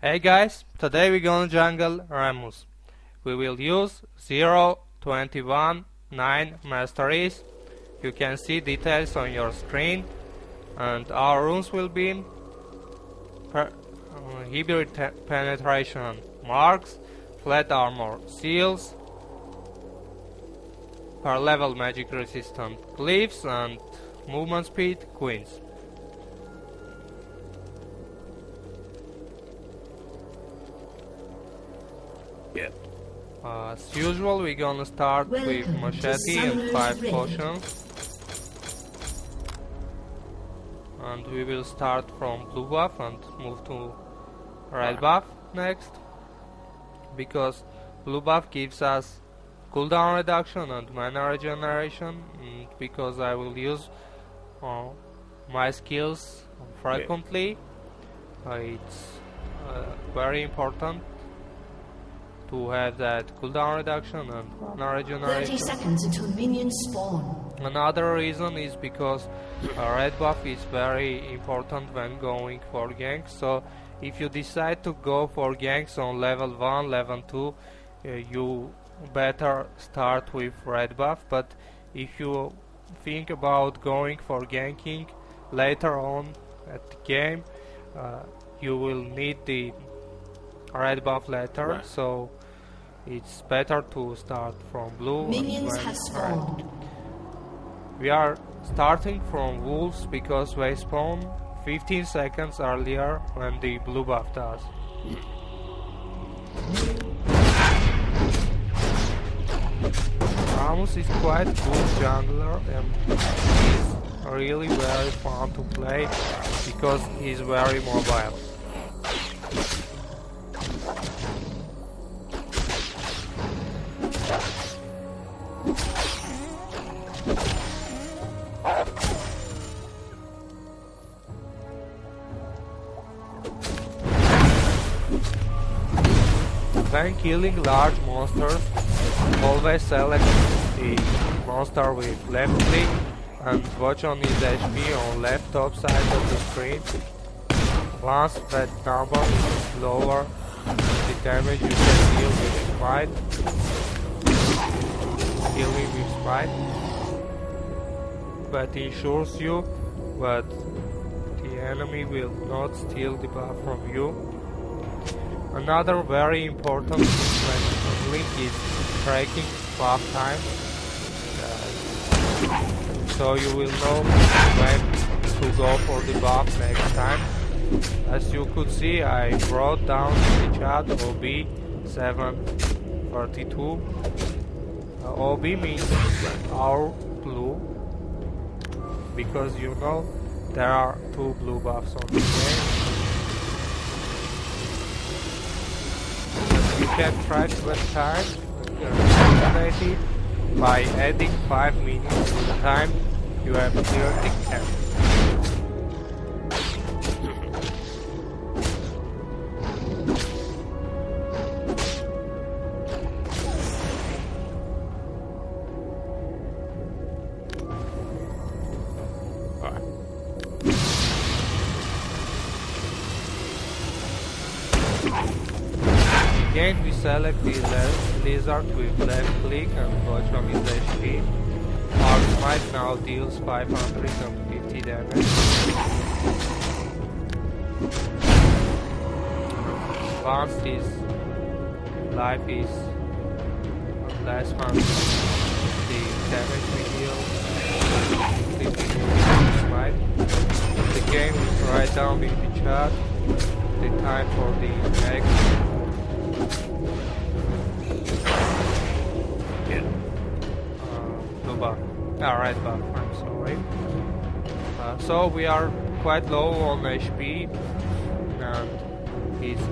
Hey guys, today we're gonna jungle Rammus. We will use 0, 21, 9 Masteries. You can see details on your screen, and our runes will be hybrid penetration marks, flat armor seals, per level magic resistant glyphs, and movement speed Quints. As usual, we're gonna start with machete and 5 potions. And we will start from blue buff and move to red buff next. Because blue buff gives us cooldown reduction and mana regeneration. And because I will use my skills frequently, it's very important to have that cooldown reduction and mana regeneration. 30 seconds until minions spawn. Another reason is because red buff is very important when going for ganks. So if you decide to go for ganks on level 1, level 2, you better start with red buff. But if you think about going for ganking later on at the game, you will need the red buff later, so it's better to start from blue. Minions have spawned. We are starting from wolves because they spawn 15 seconds earlier when the blue buff does. Rammus is quite good jungler and he's really very fun to play because he's very mobile. When killing large monsters, always select the monster with left click and watch on his HP on left top side of the screen. Once that number is lower, the damage you can deal with smite. Kill him with smite. That ensures you that the enemy will not steal the buff from you. Another very important thing when jungling is tracking buff time, so you will know when to go for the buff next time. As you could see, I wrote down in the chat OB732. OB means our blue, because you know there are 2 blue buffs on the game. You can track that time by adding 5 minutes to the time you have cleared the camp. Again, we select the lizard with left click and watch on his HP. Our smite now deals 550 damage. Once his life is less than the damage we deal, completely smite. The game is right down in the chat. The time for the next. Red buff, I'm sorry. So we are quite low on HP and it's a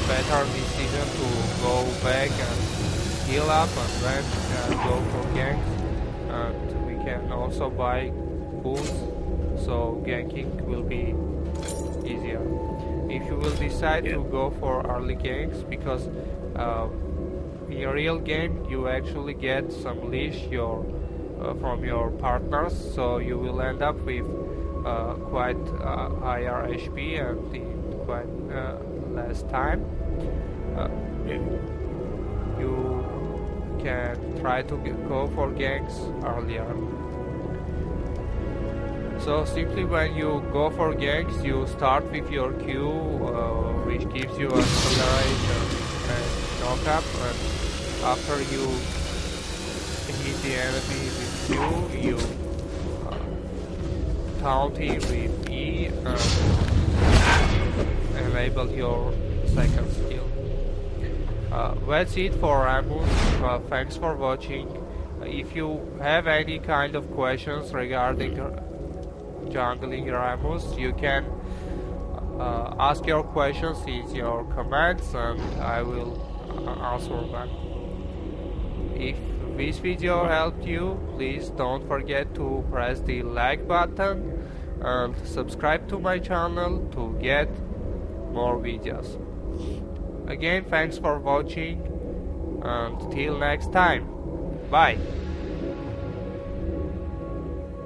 better decision to go back and heal up and then go for ganks, and we can also buy boosts, so ganking will be easier. If you will decide to go for early ganks, because in a real game you actually get some leash from your partners, so you will end up with quite higher HP and in quite less time. You can try to go for ganks earlier. So simply when you go for ganks, you start with your Q, which gives you acceleration and knockup, and after you hit the enemy with Q, you taunt him with E and enable your second skill. That's it for Rammus. Thanks for watching. If you have any kind of questions regarding jungling Rammus, you can ask your questions in your comments and I will answer them. If this video helped you, please don't forget to press the like button and subscribe to my channel to get more videos. Again, thanks for watching and till next time. Bye.